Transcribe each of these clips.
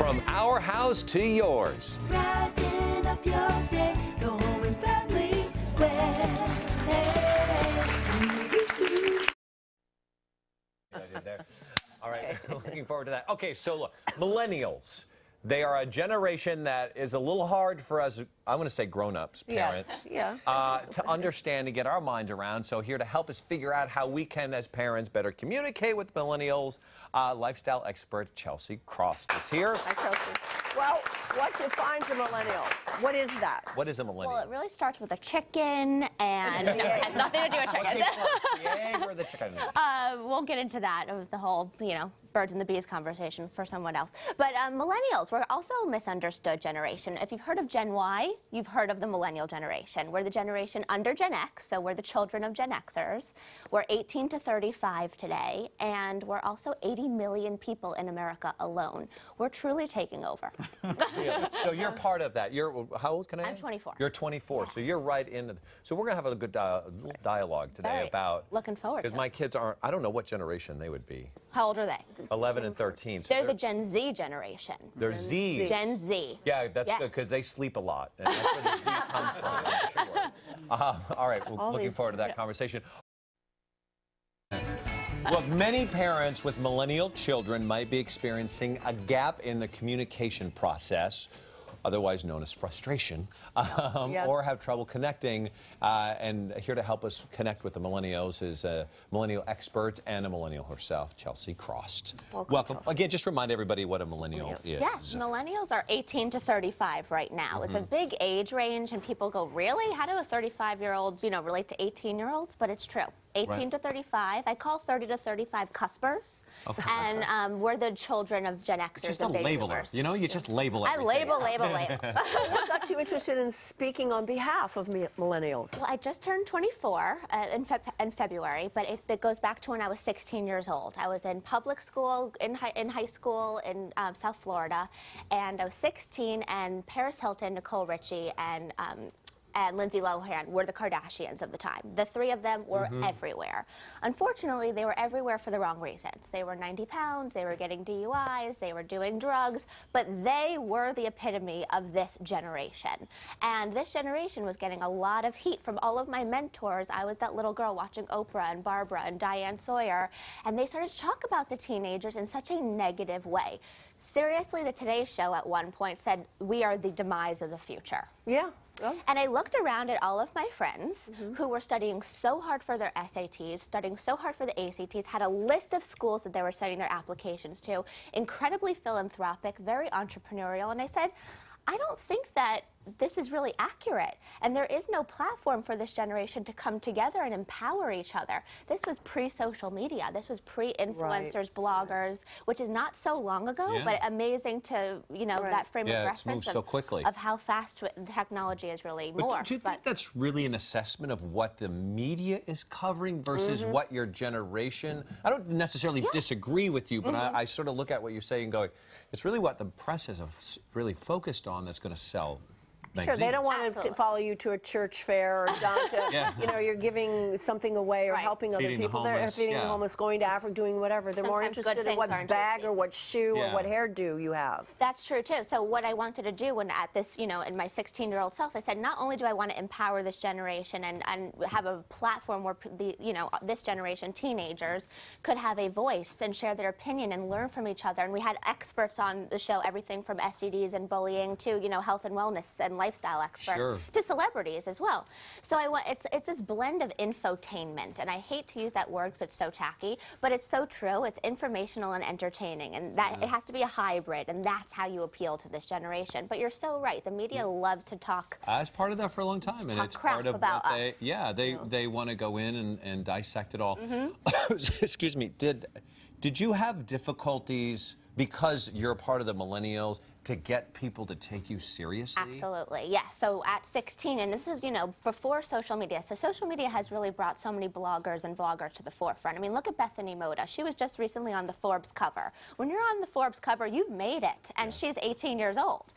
From our house to yours. Brighten up your day, go home and family way. All right, looking forward to that. Okay, so look, millennials. They are a generation that is a little hard for us, I want to say grown-ups, parents, to understand and get our mind around. So here to help us figure out how we can, as parents, better communicate with millennials, lifestyle expert Chelsea Krost is here. Hi, Chelsea. Well, what defines a millennial? What is that? What is a millennial? Well, it really starts with a chicken, and no, it has nothing to do with chicken. The egg or the chicken? We'll get into that, of the whole, birds and the bees conversation for someone else. But millennials, we're also a misunderstood generation. If you've heard of Gen Y, you've heard of the millennial generation. We're the generation under Gen X, so we're the children of Gen Xers. We're 18 to 35 today, and we're also 80 million people in America alone. We're truly taking over. Really? So you're part of that. You're, how old can I? I'm 24. You're 24, yeah. So you're right in. So we're going to have a good little dialogue today about. Looking forward to it. Because my kids aren't, I don't know what generation they would be. How old are they? 11 and 13. So they're the Gen Z generation. They're Zs. Gen Z. Yeah, that's good because they sleep a lot. And that's where the Z comes from, I'm sure. All right, well, looking forward to that conversation. Look, many parents with millennial children might be experiencing a gap in the communication process, otherwise known as frustration, or have trouble connecting. And here to help us connect with the millennials is a millennial expert and a millennial herself, Chelsea Krost. Welcome. Again, just remind everybody what a millennial is. Yes, millennials are 18 to 35 right now. It's a big age range, and people go, really? How do a 35-year-olds, relate to 18-year-olds? But it's true. 18 to 35. I call 30 to 35 cuspers. Okay. And we're the children of Gen Xers. Just a labeler. You just label everything. I label. What got you interested in speaking on behalf of millennials? Well, I just turned 24 in February, but it goes back to when I was 16 years old. I was in public school, in high school in South Florida, and I was 16, and Paris Hilton, Nicole Richie, and Lindsay Lohan were the Kardashians of the time. The three of them were everywhere. Unfortunately, they were everywhere for the wrong reasons. They were 90 pounds, they were getting DUIs, they were doing drugs, but they were the epitome of this generation. And this generation was getting a lot of heat from all of my mentors. I was that little girl watching Oprah and Barbara and Diane Sawyer, and they started to talk about the teenagers in such a negative way. Seriously, the Today Show at one point said, we are the demise of the future. Yeah. And I looked around at all of my friends who were studying so hard for their SATs, studying so hard for the ACTs, had a list of schools that they were sending their applications to, incredibly philanthropic, very entrepreneurial, and I said, I don't think that this is really accurate, and there is no platform for this generation to come together and empower each other. This was pre-social media. This was pre-influencers, bloggers, which is not so long ago, but amazing to, that frame of reference moved so quickly. Of how fast technology is really But morphed. do you think that's really an assessment of what the media is covering versus what your generation? I don't necessarily disagree with you, but I sort of look at what you say and go, it's really what the press is really focused on that's going to sell. Sure, they don't want to follow you to a church fair or down to, you're giving something away or helping other people. They're feeding the homeless, going to Africa, doing whatever. They're more interested in what bag or what shoe or what hairdo you have. That's true, too. So what I wanted to do when at this, in my 16-year-old self, I said, not only do I want to empower this generation and have a platform where, this generation, teenagers, could have a voice and share their opinion and learn from each other. And we had experts on the show, everything from STDs and bullying to, health and wellness and lifestyle experts to celebrities as well. So it's this blend of infotainment, and I hate to use that word because it's so tacky, but it's so true. It's informational and entertaining, and that it has to be a hybrid, and that's how you appeal to this generation. But you're so right. The media loves to talk. I was part of that for a long time, and it's part of what they want to go in and dissect it all. Excuse me. Did you have difficulties? Because you're a part of the millennials, to get people to take you seriously? Absolutely, yes. So at 16, and this is, you know, before social media. So social media has really brought so many bloggers and vloggers to the forefront. I mean, look at Bethany Moda. She was just recently on the Forbes cover. When you're on the Forbes cover, you've made it, and she's 18 years old.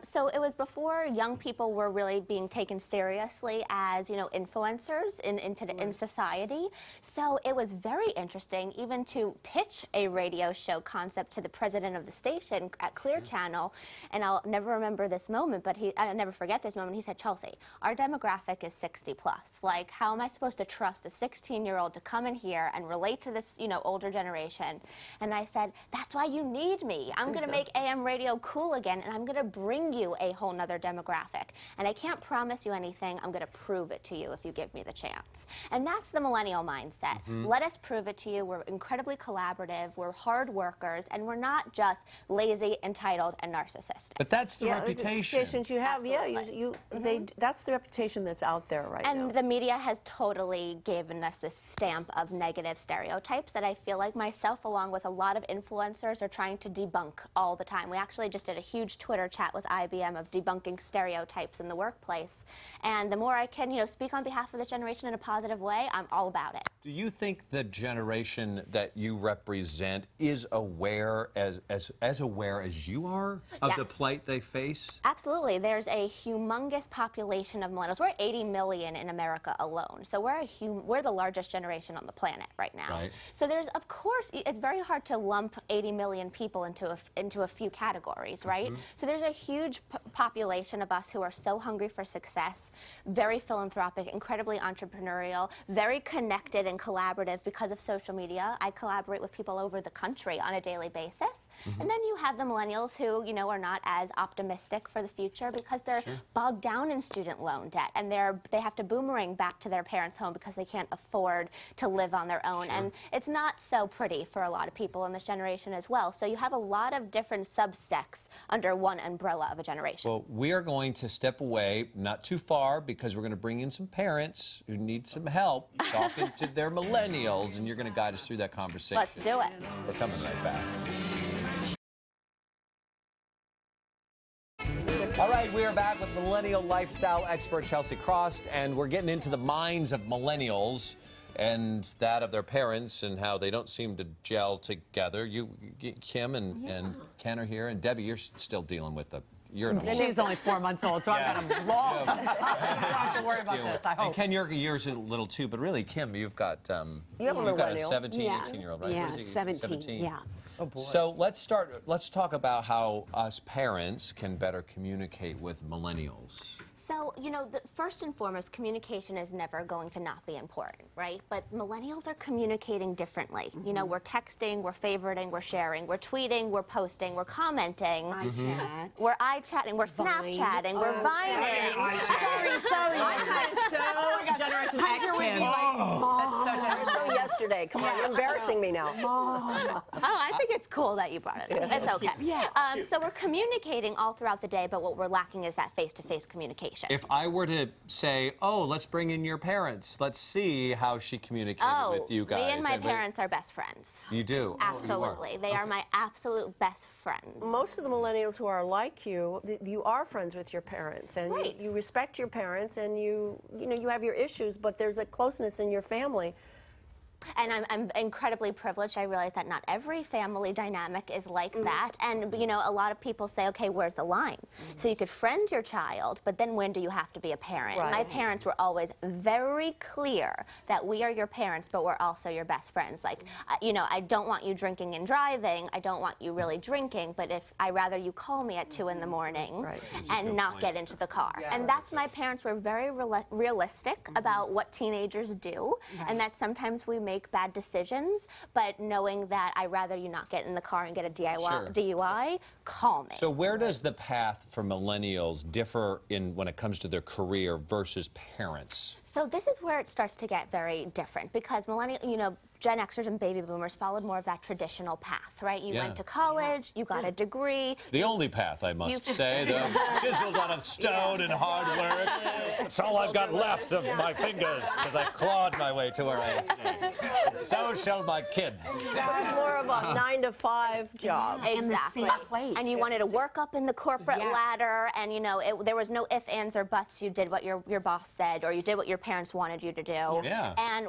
So it was before young people were really being taken seriously as, you know, influencers in society. So it was very interesting even to pitch a radio show concept to the president of the station at Clear Channel. And I'll never remember this moment, but I'll never forget this moment. He said, Chelsea, our demographic is 60 plus. Like, how am I supposed to trust a 16-year-old to come in here and relate to this, you know, older generation? And I said, that's why you need me. I'm going to make AM radio cool again, and I'm going to bring you a whole nother demographic. And I can't promise you anything. I'm going to prove it to you if you give me the chance. And that's the millennial mindset. Let us prove it to you. We're incredibly collaborative. We're hard workers, and we're not just lazy, entitled, and narcissistic. But that's the reputation. You have, that's the reputation that's out there right now. And the media has totally given us this stamp of negative stereotypes that I feel like myself, along with a lot of influencers, are trying to debunk all the time. We actually just did a huge Twitter chat with IBM of debunking stereotypes in the workplace. And the more I can, you know, speak on behalf of this generation in a positive way, I'm all about it. Do you think the generation that you represent is aware, as aware as you are, of the plight they face? Absolutely. There's a humongous population of millennials. We're 80 million in America alone. So we're the largest generation on the planet right now. Right. So there's, of course, it's very hard to lump 80 million people into a few categories, right? So there's a huge population of us who are so hungry for success, very philanthropic, incredibly entrepreneurial, very connected and collaborative because of social media. I collaborate with people over the country on a daily basis. And then you have the millennials who, you know, are not as optimistic for the future because they're bogged down in student loan debt, and they have to boomerang back to their parents' home because they can't afford to live on their own. And it's not so pretty for a lot of people in this generation as well. So you have a lot of different subsects under one umbrella of a generation. Well, we are going to step away, not too far, because we're going to bring in some parents who need some help talking to their millennials, and you're going to guide us through that conversation. Let's do it. We're coming right back. All right, we are back with millennial lifestyle expert Chelsea Krost, and we're getting into the minds of millennials and that of their parents and how they don't seem to gel together. Kim and Ken are here, and Debbie, you're still dealing with the... She's only 4 months old, so I've got a long. I don't have to worry about this, I hope. And Ken, yours is a little too, but really, Kim, you've got a 17, 18-year-old, right? Yeah, 17, yeah. Oh, boy. So let's talk about how us parents can better communicate with millennials. So, you know, first and foremost, communication is never going to not be important, right? But millennials are communicating differently. You know, we're texting, we're favoriting, we're sharing, we're tweeting, we're posting, we're commenting. We're iChatting, we're Snapchatting, we're Vining. Sorry. So Generation X, Kim. That's so generous. So yesterday. Come on, you're embarrassing me now. Oh, I think it's cool that you brought it up. It's okay. Yes. So we're communicating all throughout the day, but what we're lacking is that face-to-face communication. If I were to say, oh, let's bring in your parents, let's see how she communicated with you guys. Me and my parents are best friends. You do? Absolutely. They are my absolute best friends. Most of the millennials who are like you are friends with your parents, and you respect your parents, and you have your issues, but there's a closeness in your family. And I'm incredibly privileged. I realize that not every family dynamic is like that. And, you know, a lot of people say, okay, where's the line? So you could friend your child, but then when do you have to be a parent? Right. My parents were always very clear that we are your parents, but we're also your best friends. Like, you know, I don't want you drinking and driving. I don't want you really drinking, but I'd rather you call me at 2 in the morning and not get into the car. And that's, my parents were very realistic about what teenagers do, and that sometimes we make bad decisions, but knowing that I'd rather you not get in the car and get a DUI, call me. So where does the path for millennials differ when it comes to their career versus parents? So this is where it starts to get very different, because Gen Xers and baby boomers followed more of that traditional path, right? You went to college, you got a degree. The only path, I must say, the chiseled out of stone and hard work. It's all I've got left of my fingers, because I clawed my way to where I am today. So shall my kids. It was more of a 9-to-5 job. Exactly. In the same place. And you wanted to work up in the corporate ladder, and there was no ifs, ands, or buts. You did what your boss said, or you did what your parents wanted you to do. Yeah. And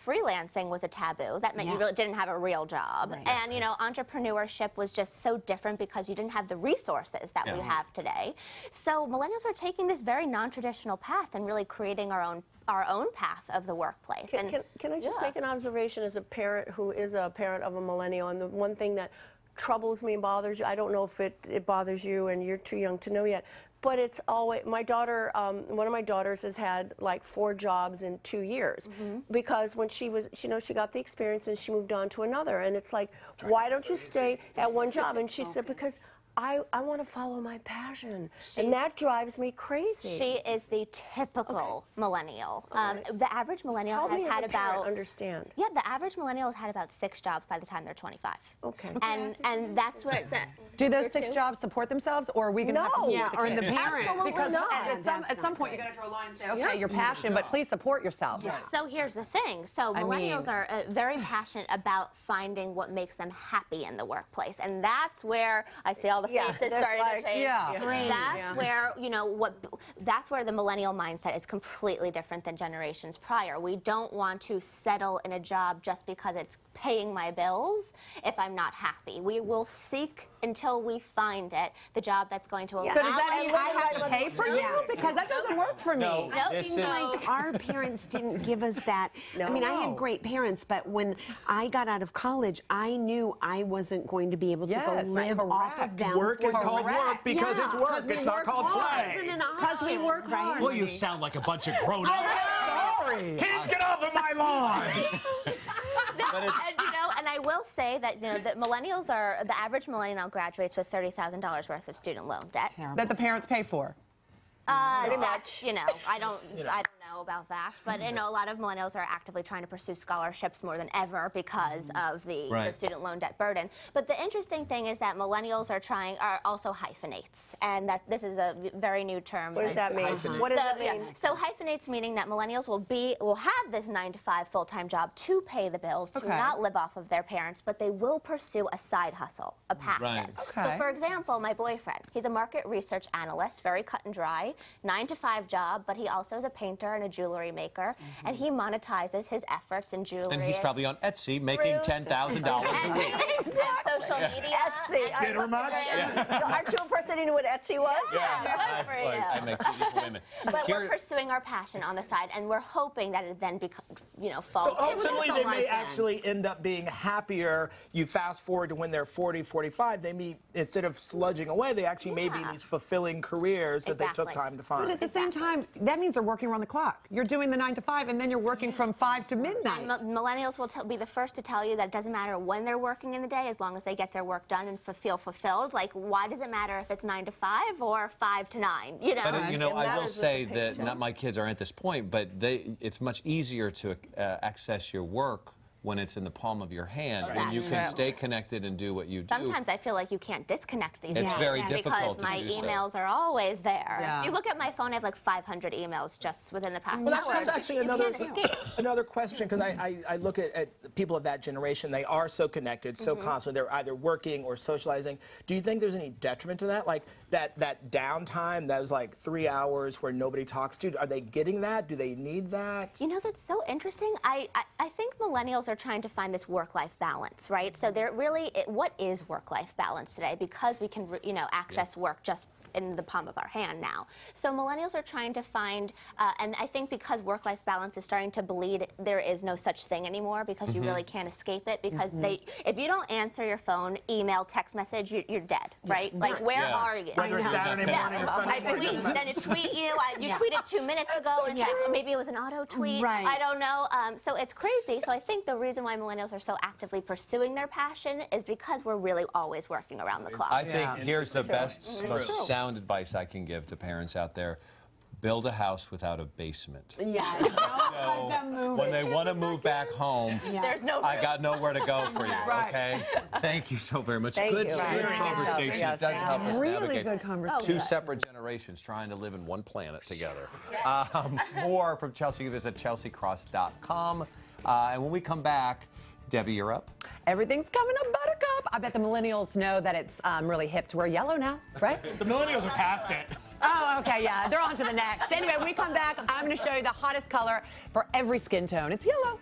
freelancing was a taboo. That meant you really didn't have a real job. Right. And entrepreneurship was just so different because you didn't have the resources that we have today. So millennials are taking this very non-traditional path and really creating our own path of the workplace. Can I just make an observation as a parent who is a parent of a millennial? And the one thing that troubles me and bothers you, I don't know if it bothers you and you're too young to know yet, but it's always, my daughter, one of my daughters has had like 4 jobs in 2 years because when she was, she got the experience and she moved on to another. And it's like, why don't you stay at one job? And she said, because I want to follow my passion, and that drives me crazy. She is the typical millennial. The average millennial has had about. Understand? Yeah, the average millennial has had about 6 jobs by the time they're 25. Okay. And that's where. Do those 6 jobs support themselves, or are we going to have to support the or kids? the parents? Absolutely because not. at some point you got to draw a line and say, okay, your passion, but please support yourself. So here's the thing. So millennials are very passionate about finding what makes them happy in the workplace, and that's where I see all the faces starting to change. That's where that's where the millennial mindset is completely different than generations prior. We don't want to settle in a job just because it's paying my bills if I'm not happy. We will seek until we find it, the job that's going to allow us. So does that mean I have to pay for you? Because that doesn't work for me. No, seems like our parents didn't give us that. I mean, I had great parents, but when I got out of college, I knew I wasn't going to be able to go live off of them. Work is called work because it's work. It's not called play. Because we work hard. Well, you sound like a bunch of grown-ups. Sorry. Kids, get off of my lawn! And I will say that that millennials are the average millennial graduates with $30,000 worth of student loan debt. That the parents pay for. Pretty much. I don't know about that, but a lot of millennials are actively trying to pursue scholarships more than ever because of the student loan debt burden. But the interesting thing is that millennials are also hyphenates, and that this is a very new term. What does that mean? What does that mean? So hyphenates meaning that millennials will have this 9-to-5 full-time job to pay the bills, to not live off of their parents, but they will pursue a side hustle, a passion. So for example, my boyfriend, he's a market research analyst, very cut and dry. 9-to-5 job, but he also is a painter and a jewelry maker, and he monetizes his efforts in jewelry. And he's probably on Etsy making $10,000 a week. Social media. Etsy. Get her much? Aren't you impersonating what Etsy was? I make TV for women. But we're pursuing our passion on the side, and we're hoping that it then falls. So ultimately, they may actually end up being happier. You fast forward to when they're 40, 45, they may, instead of sludging away, they actually may be in these fulfilling careers that they took time to find. But at the same time, that means they're working around the clock. You're doing the 9-to-5, and then you're working from 5 to midnight. Millennials will be the first to tell you that it doesn't matter when they're working in the day, as long as they get their work done and feel fulfilled. Like, why does it matter if it's 9 to 5 or 5 to 9? But I will say that not my kids are at this point, but it's much easier to access your work when it's in the palm of your hand, and you can stay connected and do what you do. Sometimes I feel like you can't disconnect these days. It's very difficult because my to do emails are always there. If you look at my phone, I have like 500 emails just within the past hour. That's actually another question, because I look at people of that generation. They are so connected, so constant. They're either working or socializing. Do you think there's any detriment to that? Like that downtime, those like 3 hours where nobody talks to, are they getting that? Do they need that? That's so interesting. I think millennials are trying to find this work-life balance, right? So they're really, what is work-life balance today? Because we can, access work just in the palm of our hand now. So millennials are trying to find, and I think because work-life balance is starting to bleed, there is no such thing anymore because you really can't escape it because if you don't answer your phone, email, text message, you're dead, right? Like, where are you? Whether it's Saturday morning or Sunday morning. Then it tweet you. You tweeted 2 minutes ago, and maybe it was an auto tweet. Right. I don't know. So it's crazy. So I think the reason why millennials are so actively pursuing their passion is because we're really always working around the clock. I think here's the best, most sound advice I can give to parents out there. build a house without a basement. Yeah. So when they want to move back home, there's no room. I got nowhere to go for you, okay? Thank you so very much. Good conversation. It does help us really good conversation. Two separate generations trying to live in one planet together. More from Chelsea. Visit chelseakrost.com. And when we come back, Debbie, you're up. Everything's coming up, Buttercup. I bet the millennials know that it's really hip to wear yellow now, right? The millennials are past it. Oh, okay, yeah. They're on to the next. Anyway, when we come back, I'm going to show you the hottest color for every skin tone. It's yellow.